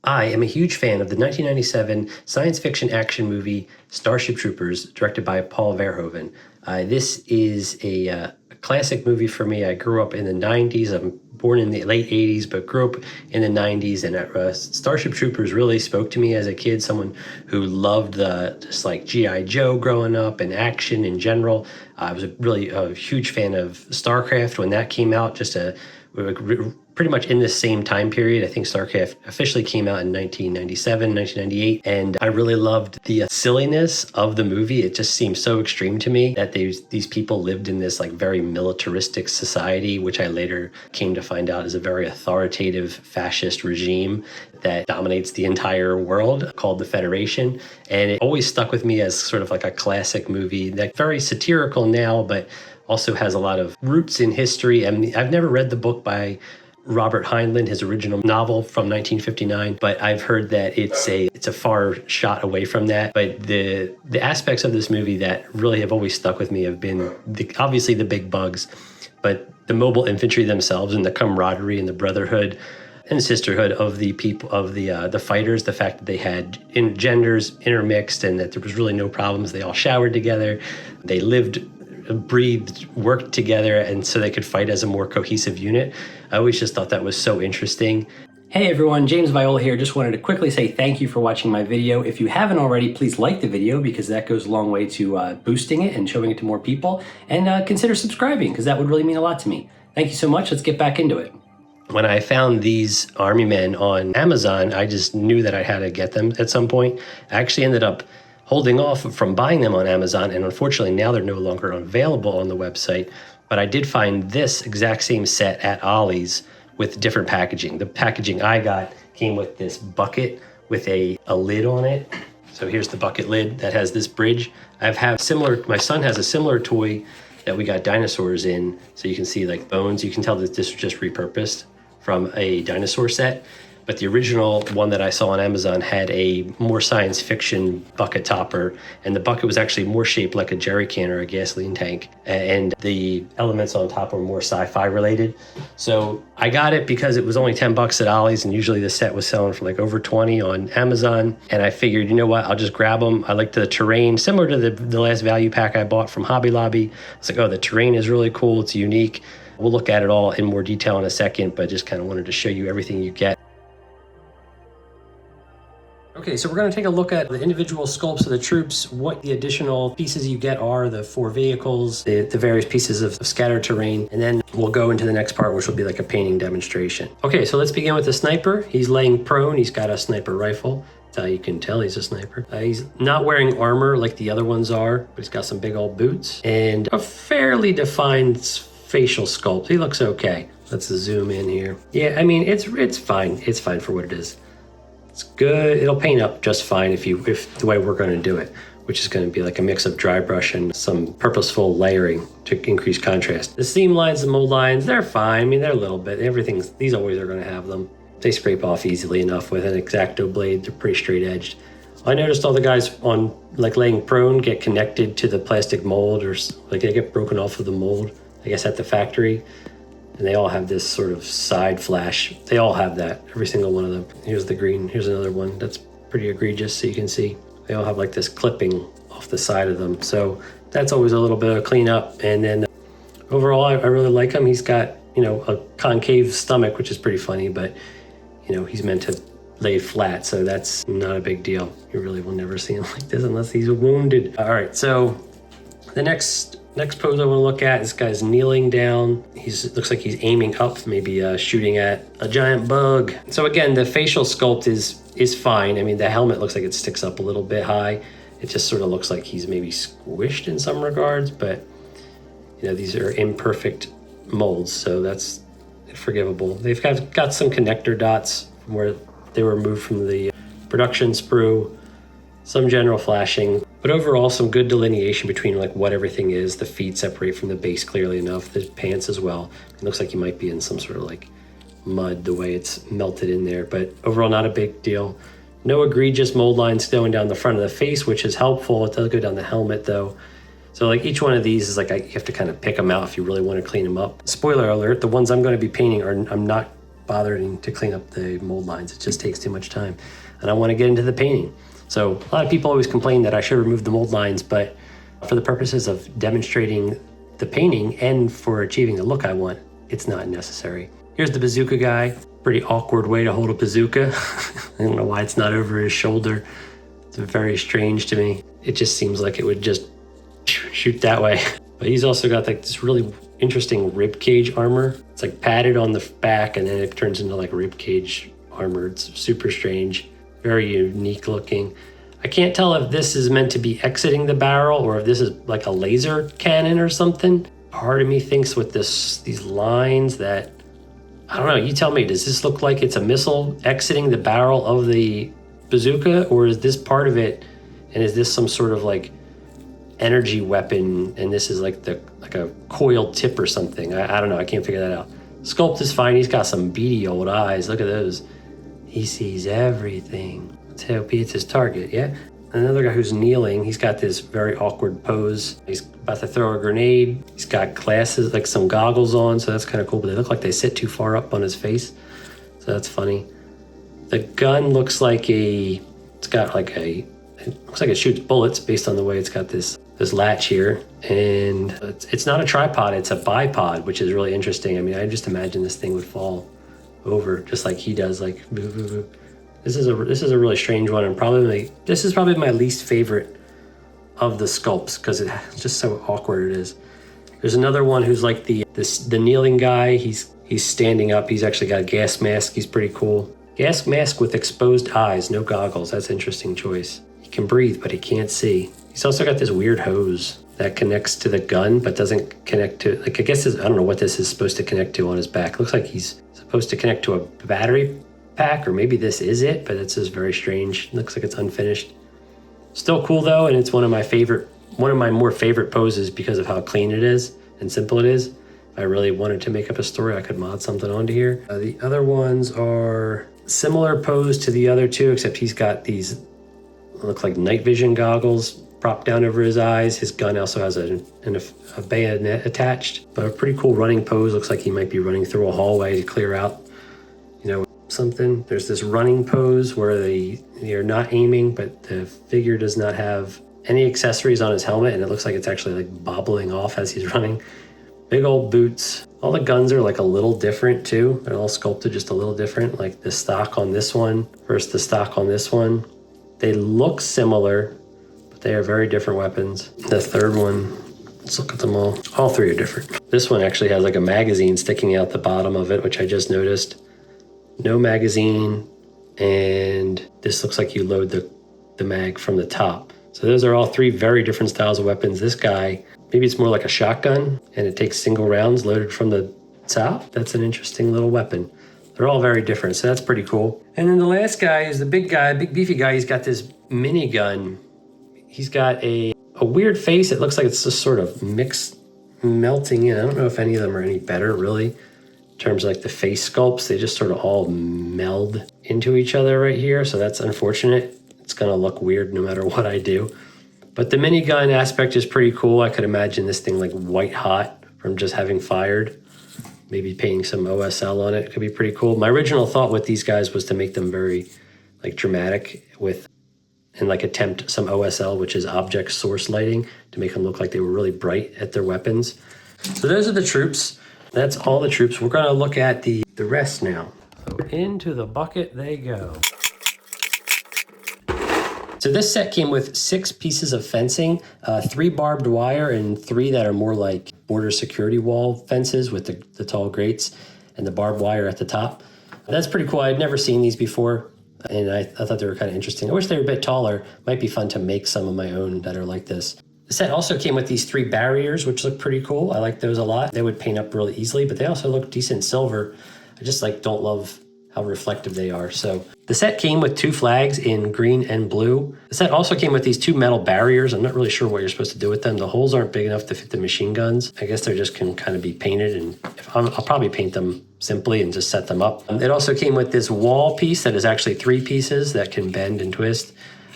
I am a huge fan of the 1997 science fiction action movie Starship Troopers, directed by Paul Verhoeven. This is a classic movie for me. I grew up in the 90s. I'm born in the late 80s, but grew up in the 90s. And Starship Troopers really spoke to me as a kid, someone who loved just like G.I. Joe growing up and action in general. I was really a huge fan of StarCraft when that came out, pretty much in the same time period. I think StarCraft officially came out in 1997, 1998, and I really loved the silliness of the movie. It just seemed so extreme to me that these people lived in this like very militaristic society, which I later came to find out is a very authoritative fascist regime that dominates the entire world, called the Federation. And it always stuck with me as sort of like a classic movie that very satirical now, but also has a lot of roots in history. I mean, I've never read the book by Robert Heinlein, his original novel from 1959, but I've heard that it's a far shot away from that. But the aspects of this movie that really have always stuck with me have been obviously the big bugs, but the mobile infantry themselves and the camaraderie and the brotherhood and sisterhood of the people, of the fighters. The fact that they had genders intermixed and that there was really no problems. They all showered together. They lived, breathed, worked together, and so they could fight as a more cohesive unit. I always just thought that was so interesting. Hey everyone, James Viola here. Just wanted to quickly say thank you for watching my video. If you haven't already, please like the video because that goes a long way to boosting it and showing it to more people. And consider subscribing because that would really mean a lot to me. Thank you so much. Let's get back into it. When I found these army men on Amazon, I just knew that I had to get them at some point. I actually ended up holding off from buying them on Amazon, and unfortunately now they're no longer available on the website. But I did find this exact same set at Ollie's with different packaging. The packaging I got came with this bucket with a lid on it. So here's the bucket lid that has this bridge. My son has a similar toy that we got dinosaurs in. So you can see like bones. You can tell that this was just repurposed from a dinosaur set. But the original one that I saw on Amazon had a more science fiction bucket topper, and the bucket was actually more shaped like a jerry can or a gasoline tank, and the elements on top were more sci-fi related. So I got it because it was only 10 bucks at Ollie's, and usually the set was selling for like over 20 on Amazon. And I figured, you know what, I'll just grab them. I like the terrain, similar to the last value pack I bought from Hobby Lobby. It's like, oh, the terrain is really cool. It's unique. We'll look at it all in more detail in a second, but just kind of wanted to show you everything you get. Okay, so we're going to take a look at the individual sculpts of the troops, what the additional pieces you get are, the 4 vehicles, the various pieces of scattered terrain, and then we'll go into the next part, which will be like a painting demonstration. Okay, so let's begin with the sniper. He's laying prone. He's got a sniper rifle. That's how you can tell he's a sniper. He's not wearing armor like the other ones are, but he's got some big old boots and a fairly defined facial sculpt. He looks okay. Let's zoom in here. Yeah, I mean, it's fine. It's fine for what it is. It's good. It'll paint up just fine if the way we're going to do it, which is going to be like a mix of dry brush and some purposeful layering to increase contrast. The seam lines, the mold lines, they're fine. I mean, they're a little bit. These always are going to have them. They scrape off easily enough with an X-Acto blade. They're pretty straight edged. I noticed all the guys on like laying prone get connected to the plastic mold, or like they get broken off of the mold, I guess at the factory. And they all have this sort of side flash. They all have that, every single one of them. Here's the green, here's another one. That's pretty egregious, so you can see. They all have like this clipping off the side of them. So that's always a little bit of cleanup. And then overall, I really like him. He's got, a concave stomach, which is pretty funny, but he's meant to lay flat, so that's not a big deal. You really will never see him like this unless he's wounded. All right, so the next pose I want to look at, this guy's kneeling down. Looks like he's aiming up, maybe shooting at a giant bug. So again, the facial sculpt is fine. I mean, the helmet looks like it sticks up a little bit high. It just sort of looks like he's maybe squished in some regards, but these are imperfect molds, so that's forgivable. They've got some connector dots from where they were removed from the production sprue, some general flashing, but overall some good delineation between like what everything is. The feet separate from the base clearly enough, the pants as well. It looks like you might be in some sort of like mud the way it's melted in there, but overall not a big deal. No egregious mold lines going down the front of the face, which is helpful. It does go down the helmet though. So like each one of these is like, you have to kind of pick them out if you really want to clean them up. Spoiler alert, the ones I'm going to be painting I'm not bothering to clean up the mold lines. It just takes too much time. And I want to get into the painting. So a lot of people always complain that I should remove the mold lines, but for the purposes of demonstrating the painting and for achieving the look I want, it's not necessary. Here's the bazooka guy. Pretty awkward way to hold a bazooka. I don't know why it's not over his shoulder. It's very strange to me. It just seems like it would just shoot that way. But he's also got like this really interesting rib cage armor. It's like padded on the back and then it turns into like rib cage armor. It's super strange, very unique looking. I can't tell if this is meant to be exiting the barrel or if this is like a laser cannon or something. Part of me thinks with these lines that, I don't know, you tell me, does this look like it's a missile exiting the barrel of the bazooka, or is this part of it, and is this some sort of like energy weapon, and this is like a coiled tip or something? I don't know, I can't figure that out. Sculpt is fine, he's got some beady old eyes, look at those. He sees everything. Let's hope he hits his target, yeah? Another guy who's kneeling, he's got this very awkward pose. He's about to throw a grenade. He's got glasses, like some goggles on, so that's kind of cool, but they look like they sit too far up on his face, so that's funny. The gun looks like it looks like it shoots bullets based on the way it's got this latch here. And it's not a tripod, it's a bipod, which is really interesting. I mean, I just imagine this thing would fall over just like he does, like boop, boop, boop. This is a really strange one, and this is probably my least favorite of the sculpts because it's just so awkward it is. There's another one who's like the kneeling guy. He's standing up. He's actually got a gas mask. He's pretty cool. Gas mask with exposed eyes, no goggles. That's an interesting choice. He can breathe, but he can't see. He's also got this weird hose that connects to the gun, but doesn't connect to, like, I guess I don't know what this is supposed to connect to on his back. Looks like he's supposed to connect to a battery pack, or maybe this is it, but it's just very strange. Looks like it's unfinished. Still cool though, and it's one of my more favorite poses because of how clean it is and simple it is. If I really wanted to make up a story, I could mod something onto here. The other ones are similar pose to the other two, except he's got these look like night vision goggles propped down over his eyes. His gun also has a bayonet attached, but a pretty cool running pose. Looks like he might be running through a hallway to clear out, something. There's this running pose where they're not aiming, but the figure does not have any accessories on his helmet, and it looks like it's actually like bobbling off as he's running. Big old boots. All the guns are like a little different too. They're all sculpted just a little different, like the stock on this one versus the stock on this one. They look similar, but they are very different weapons. The third one, let's look at them all. All three are different. This one actually has like a magazine sticking out the bottom of it, which I just noticed. No magazine, and this looks like you load the mag from the top. So those are all three very different styles of weapons. This guy, maybe it's more like a shotgun, and it takes single rounds loaded from the top. That's an interesting little weapon. They're all very different, so that's pretty cool. And then the last guy is the big guy, big beefy guy. He's got this minigun. He's got a weird face. It looks like it's just sort of melting in. I don't know if any of them are any better, really. In terms of like the face sculpts, they just sort of all meld into each other right here. So that's unfortunate. It's gonna look weird no matter what I do. But the minigun aspect is pretty cool. I could imagine this thing like white hot from just having fired. Maybe painting some OSL on it could be pretty cool. My original thought with these guys was to make them very like dramatic and like attempt some OSL, which is object source lighting, to make them look like they were really bright at their weapons. So those are the troops. That's all the troops. We're gonna look at the rest now. So into the bucket they go. So this set came with 6 pieces of fencing, 3 barbed wire and 3 that are more like border security wall fences with the tall grates and the barbed wire at the top. That's pretty cool. I'd never seen these before, and I thought they were kind of interesting. I wish they were a bit taller. Might be fun to make some of my own that are like this. The set also came with these 3 barriers, which look pretty cool. I like those a lot. They would paint up really easily, but they also look decent silver. I just don't love how reflective they are. So the set came with 2 flags in green and blue. The set also came with these 2 metal barriers. I'm not really sure what you're supposed to do with them. The holes aren't big enough to fit the machine guns. I guess they just can kind of be painted, and I'll probably paint them simply and just set them up. It also came with this wall piece that is actually 3 pieces that can bend and twist.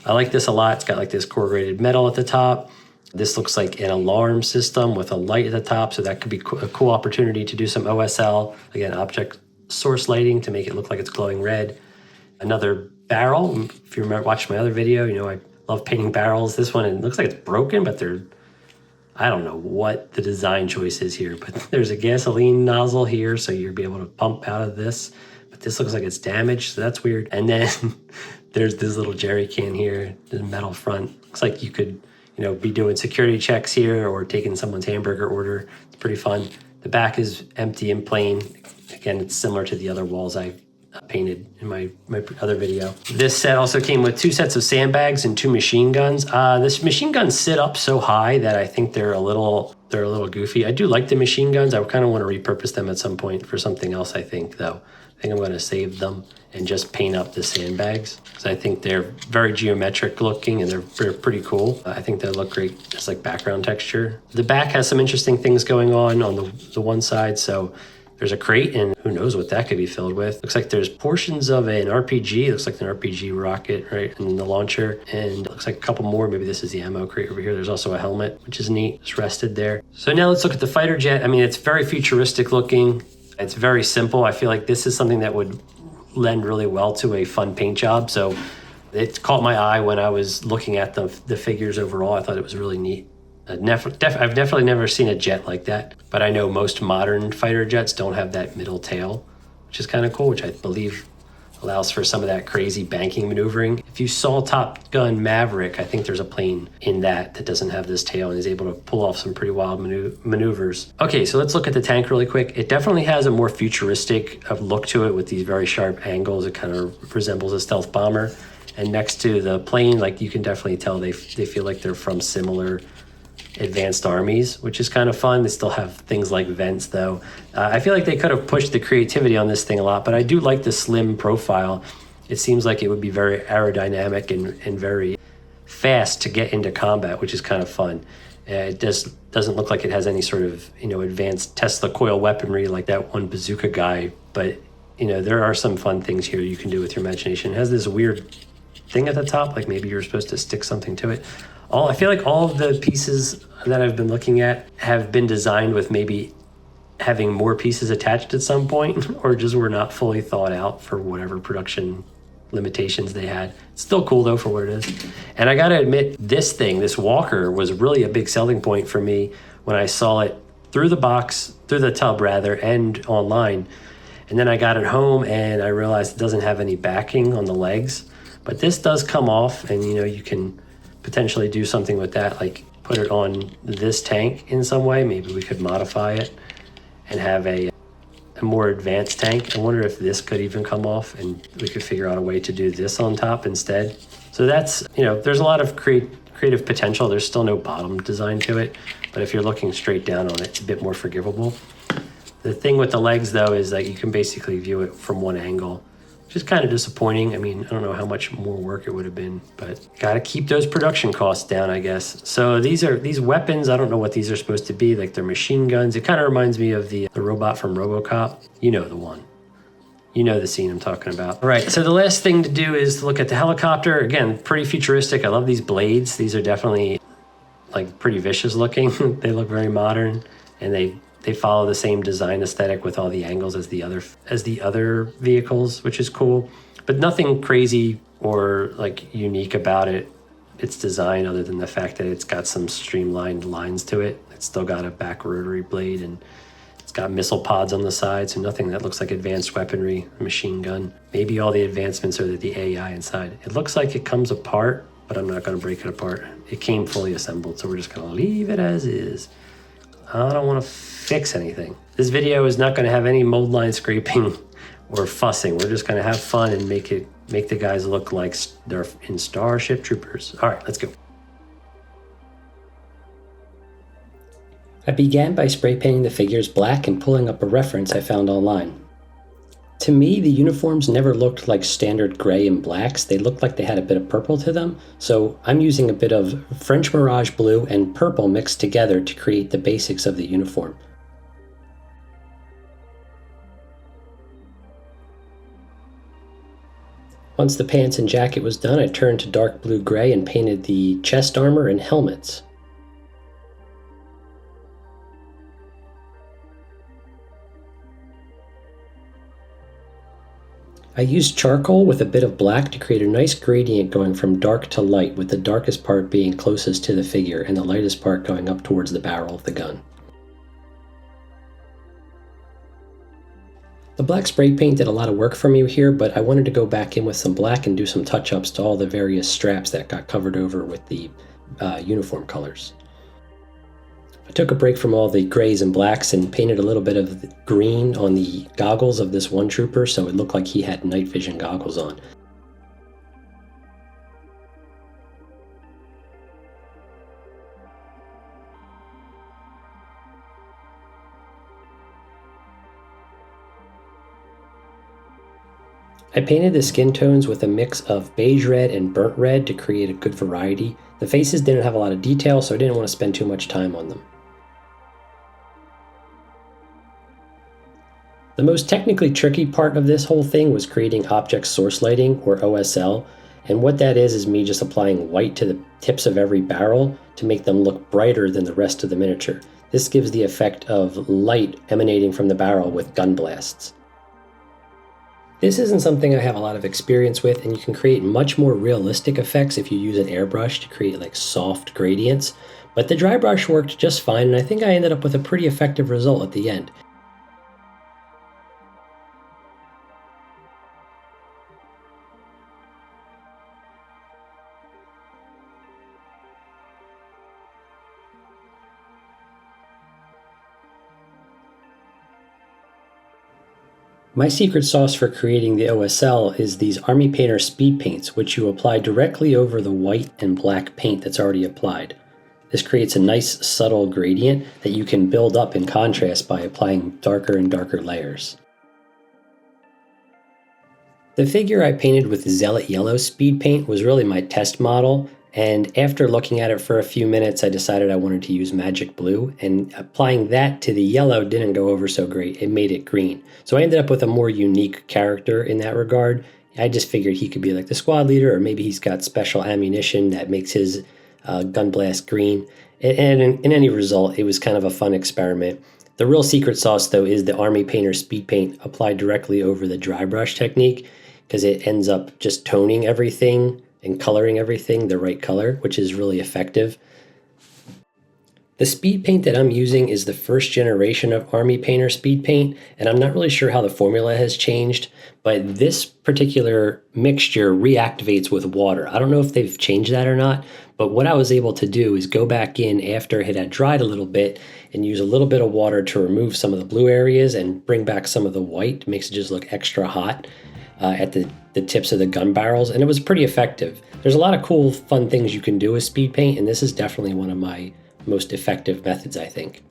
I like this a lot. It's got like this corrugated metal at the top. This looks like an alarm system with a light at the top, so that could be a cool opportunity to do some OSL, again, object source lighting to make it look like it's glowing red. Another barrel. If you remember watching my other video, you know I love painting barrels. This one, it looks like it's broken, but I don't know what the design choice is here, but there's a gasoline nozzle here, so you'll be able to pump out of this. But this looks like it's damaged, so that's weird. And then there's this little jerry can here, the metal front. Looks like you could, you know, be doing security checks here or taking someone's hamburger order. It's pretty fun. The back is empty and plain. Again, it's similar to the other walls I painted in my other video. This set also came with 2 sets of sandbags and 2 machine guns. This machine guns sit up so high that I think they're a little goofy. I do like the machine guns. I kind of want to repurpose them at some point for something else, I think, though. I think I'm going to save them and just paint up the sandbags because I think they're very geometric looking and they're pretty cool. I think they look great as like background texture. The back has some interesting things going on the one side, so there's a crate, and who knows what that could be filled with. Looks like there's portions of an RPG. It looks like an RPG rocket, right? And the launcher, and it looks like a couple more. Maybe this is the ammo crate over here. There's also a helmet, which is neat. Just rested there. So now let's look at the fighter jet. I mean, it's very futuristic looking. It's very simple. I feel like this is something that would lend really well to a fun paint job. So it caught my eye when I was looking at the figures overall. I thought it was really neat. I've definitely never seen a jet like that, but I know most modern fighter jets don't have that middle tail, which is kind of cool, which I believe allows for some of that crazy banking maneuvering. If you saw Top Gun Maverick, I think there's a plane in that doesn't have this tail and is able to pull off some pretty wild maneuvers. Okay, so let's look at the tank really quick. It definitely has a more futuristic look to it with these very sharp angles. It kind of resembles a stealth bomber. And next to the plane, like you can definitely tell they feel like they're from similar advanced armies, which is kind of fun. They still have things like vents though. I feel like they could have pushed the creativity on this thing a lot, but I do like the slim profile. It seems like it would be very aerodynamic and very fast to get into combat, which is kind of fun. It doesn't look like it has any sort of, you know, advanced Tesla coil weaponry like that one bazooka guy, but you know, there are some fun things here you can do with your imagination. It has this weird thing at the top, like maybe you're supposed to stick something to it. I feel like all of the pieces that I've been looking at have been designed with maybe having more pieces attached at some point, or just were not fully thought out for whatever production limitations they had. It's still cool though for what it is. And I gotta admit, this walker was really a big selling point for me when I saw it through the tub rather, and online. And then I got it home and I realized it doesn't have any backing on the legs, but this does come off, and you know, you can potentially do something with that, like put it on this tank in some way. Maybe we could modify it and have a more advanced tank. I wonder if this could even come off and we could figure out a way to do this on top instead. So that's, you know, there's a lot of creative potential. There's still no bottom design to it, but if you're looking straight down on it, it's a bit more forgivable. The thing with the legs though is that you can basically view it from one angle, which is kind of disappointing. I mean, I don't know how much more work it would have been, but gotta keep those production costs down, I guess. So these weapons, I don't know what these are supposed to be. Like they're machine guns. It kind of reminds me of the robot from RoboCop. You know the one. You know the scene I'm talking about. All right, so the last thing to do is look at the helicopter. Again, pretty futuristic. I love these blades. These are definitely like pretty vicious looking. They look very modern, and they follow the same design aesthetic with all the angles as the other vehicles, which is cool, but nothing crazy or like unique about its design other than the fact that it's got some streamlined lines to it. It's still got a back rotary blade, and it's got missile pods on the side, so nothing that looks like advanced weaponry, machine gun. Maybe all the advancements are the AI inside. It looks like it comes apart, but I'm not going to break it apart. It came fully assembled, so we're just going to leave it as is. I don't want to fix anything. This video is not going to have any mold line scraping or fussing. We're just going to have fun and make the guys look like they're in Starship Troopers. All right, let's go. I began by spray painting the figures black and pulling up a reference I found online. To me, the uniforms never looked like standard gray and blacks. They looked like they had a bit of purple to them, so I'm using a bit of French Mirage blue and purple mixed together to create the basics of the uniform. Once the pants and jacket was done, I turned to dark blue-gray and painted the chest armor and helmets. I used charcoal with a bit of black to create a nice gradient going from dark to light, with the darkest part being closest to the figure and the lightest part going up towards the barrel of the gun. The black spray paint did a lot of work for me here, but I wanted to go back in with some black and do some touch-ups to all the various straps that got covered over with the uniform colors. I took a break from all the grays and blacks and painted a little bit of green on the goggles of this one trooper so it looked like he had night vision goggles on. I painted the skin tones with a mix of beige red and burnt red to create a good variety. The faces didn't have a lot of detail, so I didn't want to spend too much time on them. The most technically tricky part of this whole thing was creating object source lighting, or OSL, and what that is me just applying white to the tips of every barrel to make them look brighter than the rest of the miniature. This gives the effect of light emanating from the barrel with gun blasts. This isn't something I have a lot of experience with, and you can create much more realistic effects if you use an airbrush to create like soft gradients, but the dry brush worked just fine, and I think I ended up with a pretty effective result at the end. My secret sauce for creating the OSL is these Army Painter speed paints, which you apply directly over the white and black paint that's already applied. This creates a nice subtle gradient that you can build up in contrast by applying darker and darker layers. The figure I painted with Zealot Yellow speed paint was really my test model, and after looking at it for a few minutes, I decided I wanted to use Magic Blue, and applying that to the yellow didn't go over so great. It made it green. So I ended up with a more unique character in that regard. I just figured he could be like the squad leader, or maybe he's got special ammunition that makes his gun blast green. And in any result, it was kind of a fun experiment. The real secret sauce, though, is the Army Painter speed paint applied directly over the dry brush technique, because it ends up just toning everything and coloring everything the right color, which is really effective. The speed paint that I'm using is the first generation of Army Painter speed paint, and I'm not really sure how the formula has changed, but this particular mixture reactivates with water. I don't know if they've changed that or not, but what I was able to do is go back in after it had dried a little bit and use a little bit of water to remove some of the blue areas and bring back some of the white. It makes it just look extra hot at the tips of the gun barrels, and it was pretty effective. There's a lot of cool, fun things you can do with speed paint, and this is definitely one of my most effective methods, I think.